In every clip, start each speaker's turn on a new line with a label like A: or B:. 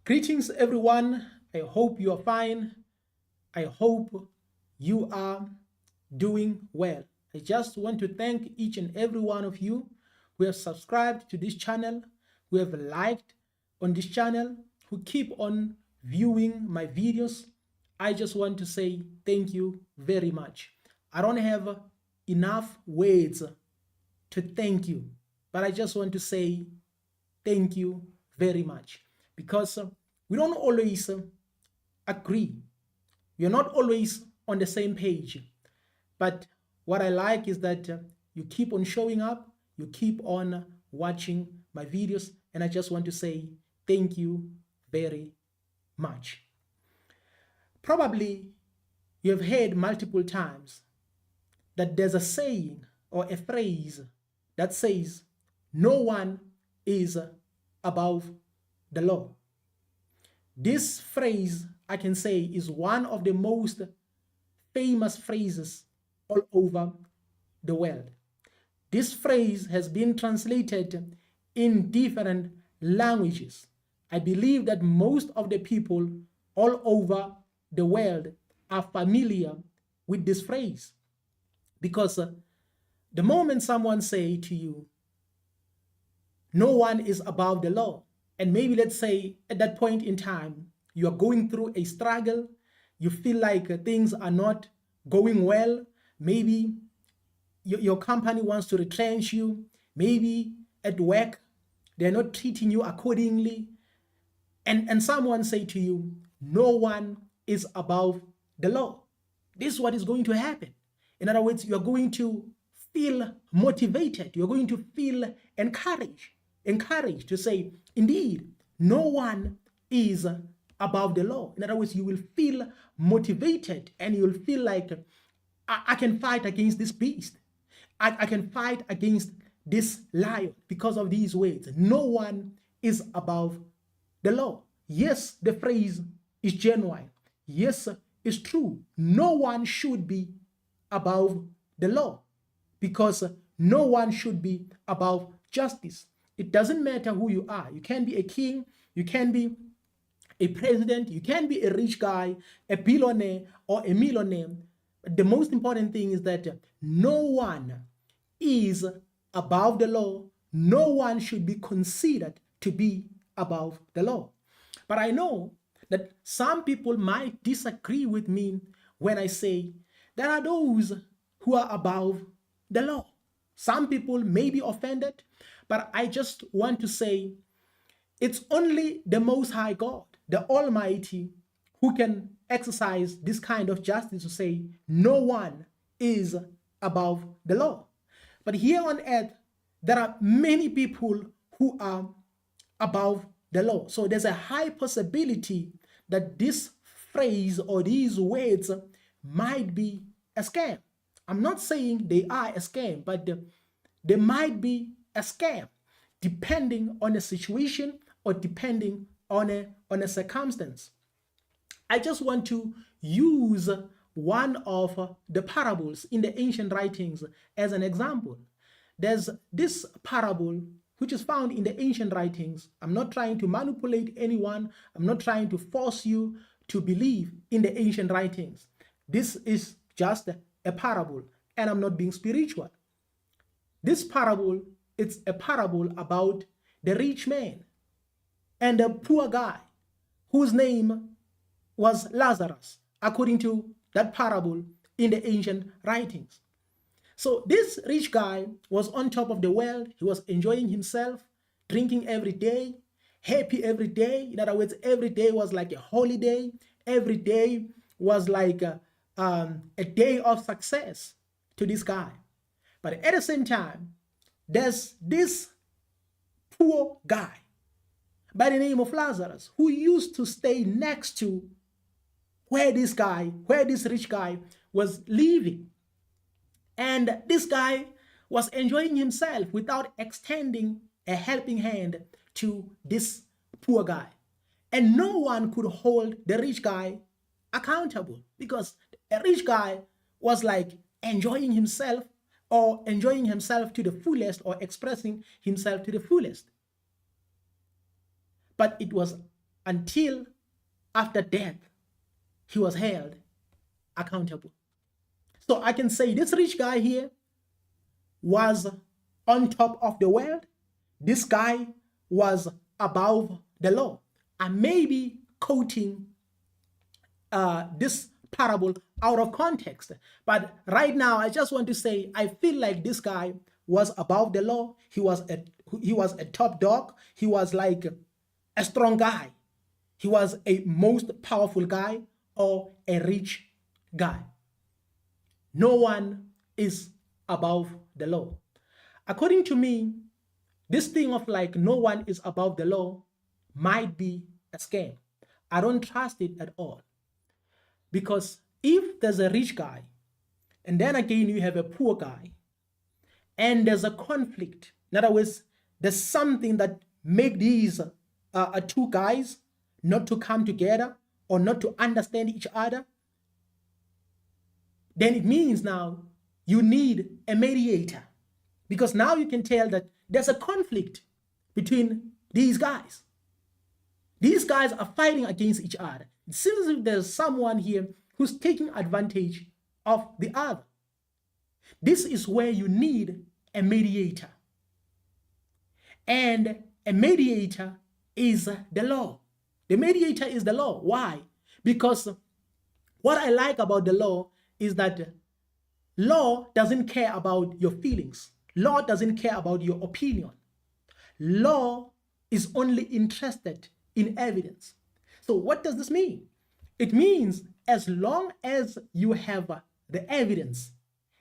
A: Greetings, everyone. I hope you are fine. I hope you are doing well. I just want to thank each and every one of you who have subscribed to this channel, who have liked on this channel, who keep on viewing my videos. I just want to say thank you very much. I don't have enough words to thank you, but I just want to say thank you very much because we don't always agree. We are not always on the same page. But what I like is that you keep on showing up, you keep on watching my videos, and I just want to say thank you very much. Probably you have heard multiple times that there's a saying or a phrase that says, no one is above the law. This phrase, I can say, is one of the most famous phrases all over the world. This phrase has been translated in different languages. I believe that most of the people all over the world are familiar with this phrase because the moment someone say to you, no one is above the law, and maybe let's say at that point in time, you are going through a struggle, you feel like things are not going well, maybe your company wants to retrench you, maybe at work, they're not treating you accordingly, and someone say to you, no one is above the law. This is what is going to happen. In other words, you're going to feel motivated, you're going to feel encouraged to say, indeed, no one is above the law. In other words, you will feel motivated and you'll feel like, I can fight against this beast. I can fight against this lion because of these words. No one is above the law. Yes, the phrase is genuine. Yes, it's true. No one should be above the law because no one should be above justice. It doesn't matter who you are. You can be a king, you can be a president, you can be a rich guy, a billionaire, or a millionaire. The most important thing is that no one is above the law. No one should be considered to be above the law. But I know that some people might disagree with me when I say there are those who are above the law. Some people may be offended, but I just want to say it's only the Most High God, the Almighty, who can exercise this kind of justice to say no one is above the law. But here on earth, there are many people who are above the law. So there's a high possibility that this phrase or these words might be a scam. I'm not saying they are a scam, but they might be a scam depending on the situation or depending on a circumstance. I just want to use one of the parables in the ancient writings as an example. There's this parable which is found in the ancient writings. I'm not trying to manipulate anyone. I'm not trying to force you to believe in the ancient writings. This is just a parable, and I'm not being spiritual. This parable, it's a parable about the rich man and the poor guy whose name was Lazarus, according to that parable in the ancient writings. So this rich guy was on top of the world. He was enjoying himself, drinking every day, happy every day. In other words, every day was like a holiday. Every day was like a day of success to this guy. But at the same time, there's this poor guy by the name of Lazarus who used to stay next to where this rich guy was living. And this guy was enjoying himself without extending a helping hand to this poor guy. And no one could hold the rich guy accountable because a rich guy was like enjoying himself to the fullest or expressing himself to the fullest. But it was until after death, he was held accountable. So I can say this rich guy here was on top of the world. This guy was above the law. I may be quoting this parable out of context, but right now I just want to say I feel like this guy was above the law. He was a top dog. He was like a strong guy. He was a most powerful guy or a rich guy. No one is above the law. According to me, this thing of like no one is above the law might be a scam. I don't trust it at all. Because if there's a rich guy, and then again you have a poor guy, and there's a conflict, in other words, there's something that make these two guys not to come together or not to understand each other, then it means now you need a mediator. Because now you can tell that there's a conflict between these guys. These guys are fighting against each other. It seems as if there's someone here who's taking advantage of the other. This is where you need a mediator. And a mediator is the law. The mediator is the law. Why? Because what I like about the law is that law doesn't care about your feelings. Law doesn't care about your opinion. Law is only interested in evidence. So what does this mean? It means as long as you have the evidence,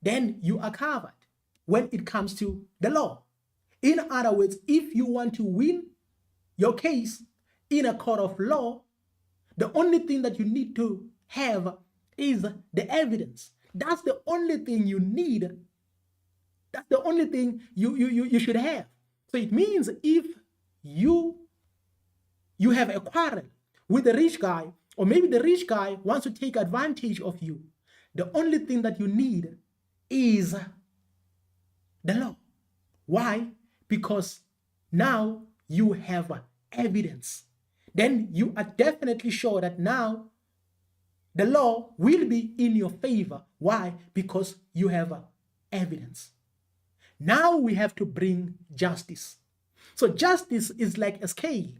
A: then you are covered when it comes to the law. In other words, if you want to win your case in a court of law, the only thing that you need to have is the evidence. That's the only thing you need. That's the only thing you should have. So it means if you have a quarrel with the rich guy, or maybe the rich guy wants to take advantage of you, the only thing that you need is the law. Why? Because now you have evidence. Then you are definitely sure that now the law will be in your favor. Why? Because you have evidence. Now we have to bring justice. So justice is like a scale.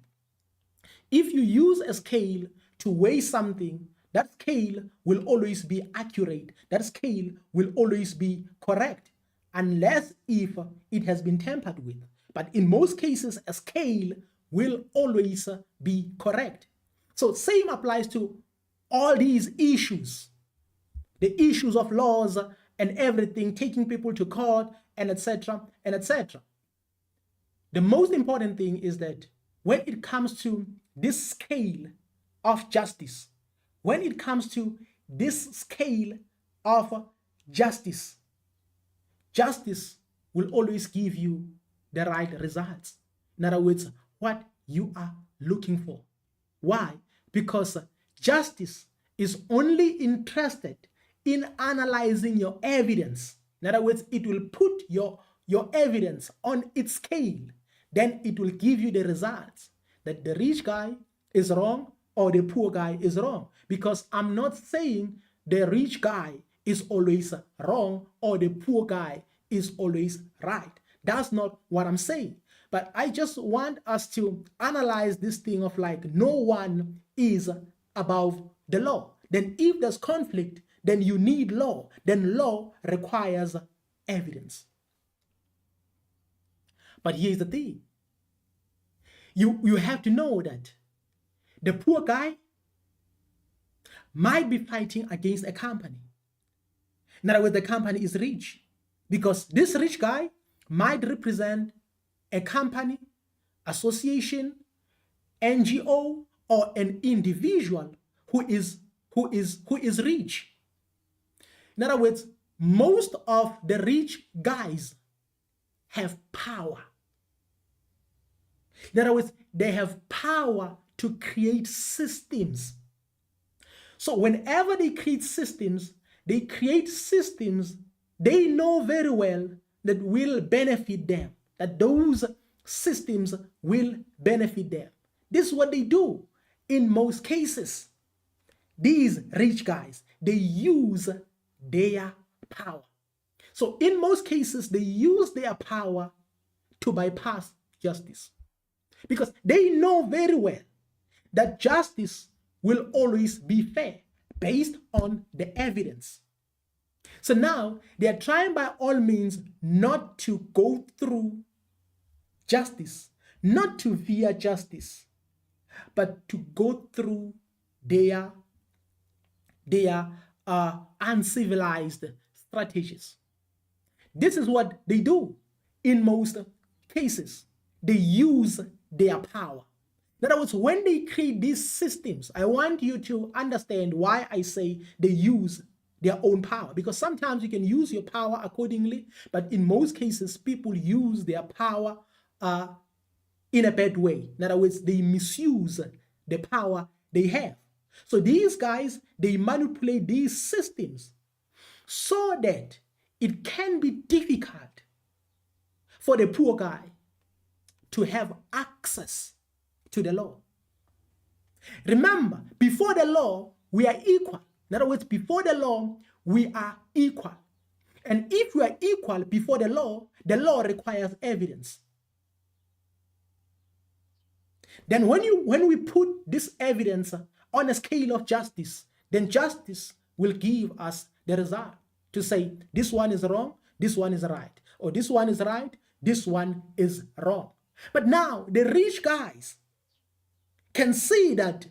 A: If you use a scale to weigh something, that scale will always be accurate. That scale will always be correct, unless if it has been tampered with. But in most cases, a scale will always be correct. So same applies to all these issues, the issues of laws and everything, taking people to court and etc. and etc. The most important thing is that when it comes to this scale of justice, when it comes to this scale of justice, justice will always give you the right results. In other words, what you are looking for. Why? Because justice is only interested in analyzing your evidence. In other words, it will put your evidence on its scale. Then it will give you the results that the rich guy is wrong or the poor guy is wrong. Because I'm not saying the rich guy is always wrong or the poor guy is always right. That's not what I'm saying. But I just want us to analyze this thing of like no one is above the law. Then if there's conflict, then you need law. Then law requires evidence. But here's the thing. You have to know that the poor guy might be fighting against a company. In other words, the company is rich because this rich guy might represent a company, association, NGO, or an individual who is rich. In other words, most of the rich guys have power. In other words, they have power to create systems. So whenever they create systems, they know very well that will benefit them, that those systems will benefit them. This is what they do. in most cases, these rich guys, they use their power. So in most cases, they use their power to bypass justice, because they know very well that justice will always be fair based on the evidence. So now they are trying by all means not to go through justice, not to fear justice, but to go through their uncivilized strategies. This is what they do in most cases. They use their power. In other words, when they create these systems, I want you to understand why I say they use their own power. Because sometimes you can use your power accordingly, but in most cases, people use their power in a bad way. In other words, they misuse the power they have. So these guys, they manipulate these systems so that it can be difficult for the poor guy to have access to the law. Remember, before the law, we are equal. In other words, before the law, we are equal. And if we are equal before the law requires evidence. Then when we put this evidence on a scale of justice, then justice will give us the result to say this one is wrong, this one is right, or this one is right, this one is wrong. But now the rich guys can see that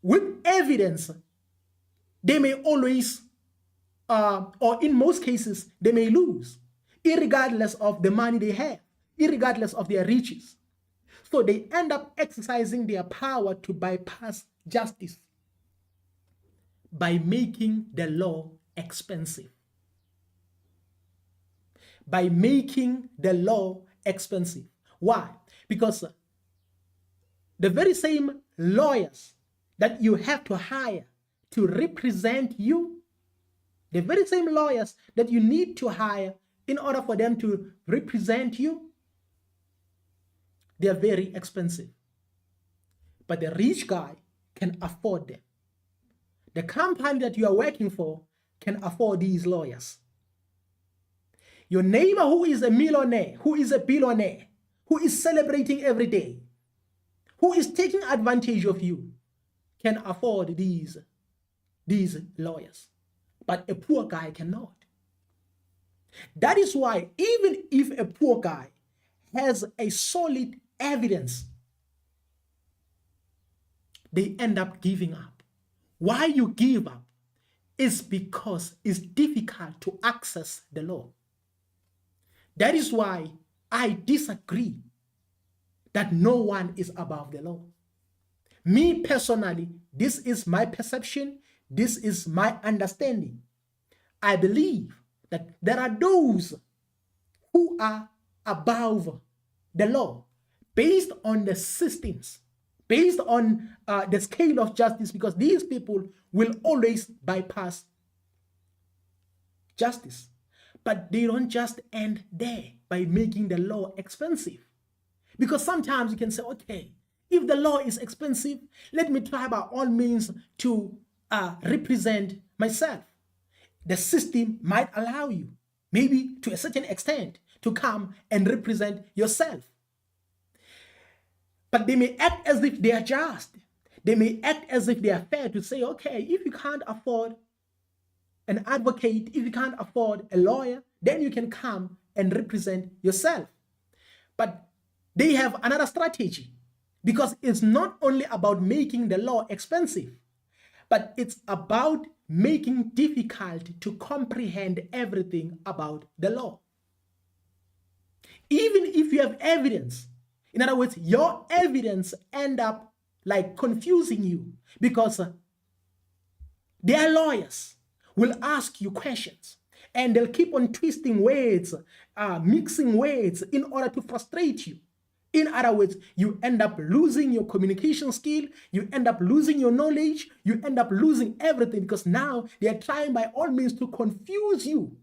A: with evidence, they may always, or in most cases, they may lose, irregardless of the money they have, irregardless of their riches. So they end up exercising their power to bypass justice by making the law expensive. By making the law expensive. Why? Because the very same lawyers that you have to hire to represent you, the very same lawyers that you need to hire in order for them to represent you, they are very expensive. But the rich guy can afford them. The company that you are working for can afford these lawyers. Your neighbor who is a millionaire, who is a billionaire, who is celebrating every day, who is taking advantage of you, can afford these lawyers. But a poor guy cannot. That is why even if a poor guy has a solid evidence, they end up giving up. Why you give up is because it's difficult to access the law. That is why I disagree that no one is above the law. Me personally, this is my perception, this is my understanding. I believe that there are those who are above the law based on the systems, based on the scale of justice, because these people will always bypass justice. But they don't just end there by making the law expensive. Because sometimes you can say, okay, if the law is expensive, let me try by all means to represent myself. The system might allow you, maybe to a certain extent, to come and represent yourself. But they may act as if they are just. They may act as if they are fair to say, okay, if you can't afford an advocate, if you can't afford a lawyer, then you can come and represent yourself. But they have another strategy, because it's not only about making the law expensive, but it's about making difficult to comprehend everything about the law. Even if you have evidence, in other words, your evidence end up like confusing you, because their lawyers will ask you questions and they'll keep on twisting words, mixing words in order to frustrate you. In other words, you end up losing your communication skill, you end up losing your knowledge, you end up losing everything, because now they are trying by all means to confuse you.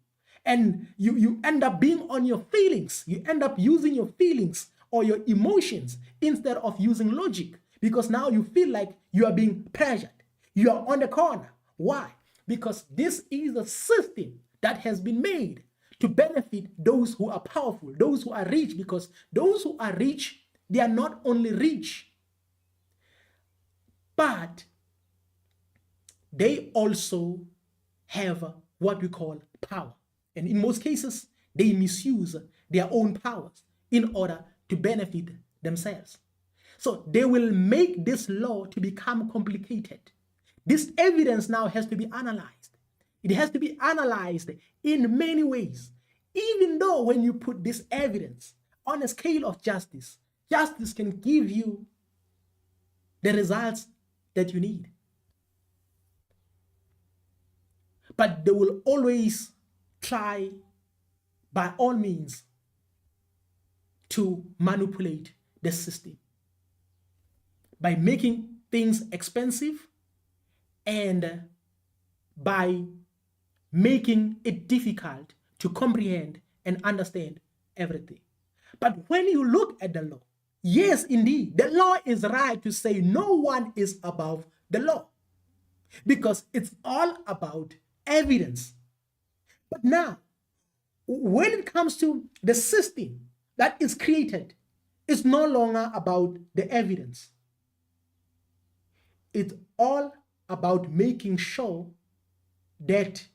A: And you end up being on your feelings. You end up using your feelings or your emotions instead of using logic, because now you feel like you are being pressured. You are on the corner. Why? Because this is a system that has been made to benefit those who are powerful, those who are rich, because those who are rich, they are not only rich, but they also have what we call power. And in most cases, they misuse their own powers in order to benefit themselves. So they will make this law to become complicated. This evidence now has to be analyzed. It has to be analyzed in many ways. Even though when you put this evidence on a scale of justice, justice can give you the results that you need. But they will always try by all means to manipulate the system by making things expensive and by making it difficult to comprehend and understand everything. But when you look at the law, yes, indeed, the law is right to say no one is above the law because it's all about evidence. But now, when it comes to the system that is created, it's no longer about the evidence. It's all about making sure that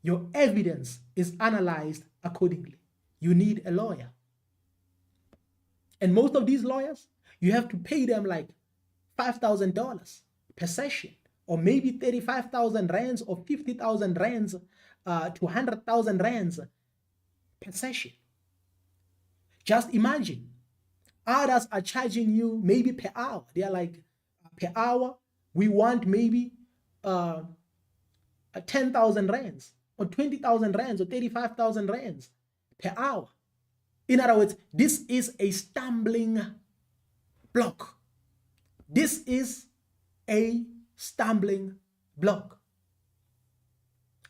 A: your evidence is analyzed accordingly. You need a lawyer. And most of these lawyers, you have to pay them like $5,000 per session, or maybe 35,000 rands or 50,000 rands to 100,000 rands per session. Just imagine, others are charging you maybe per hour. They are like, per hour, we want maybe 10,000 rands or 20,000 rands or 35,000 rands per hour. In other words, this is a stumbling block. This is a stumbling block.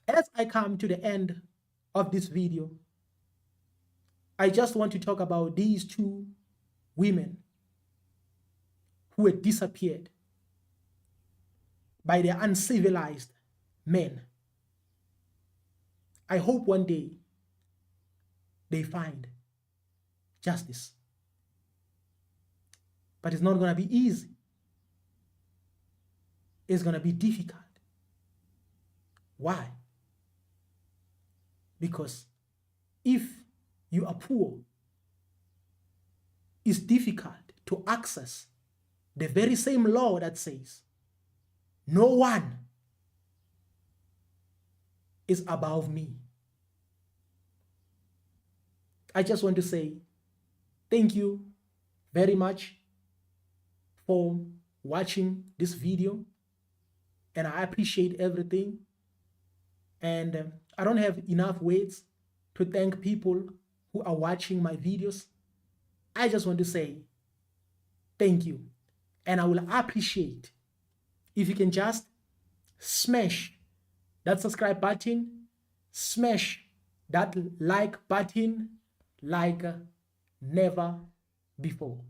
A: As I come to the end of this video, I just want to talk about these two women who had disappeared by their uncivilized men. I hope one day they find justice. But it's not going to be easy. It's going to be difficult. Why? Because if you are poor, it's difficult to access the very same law that says no one is above me. I just want to say thank you very much for watching this video, and I appreciate everything. And I don't have enough words to thank people who are watching my videos. I just want to say thank you, and I will appreciate if you can just smash that subscribe button, smash that like button like never before.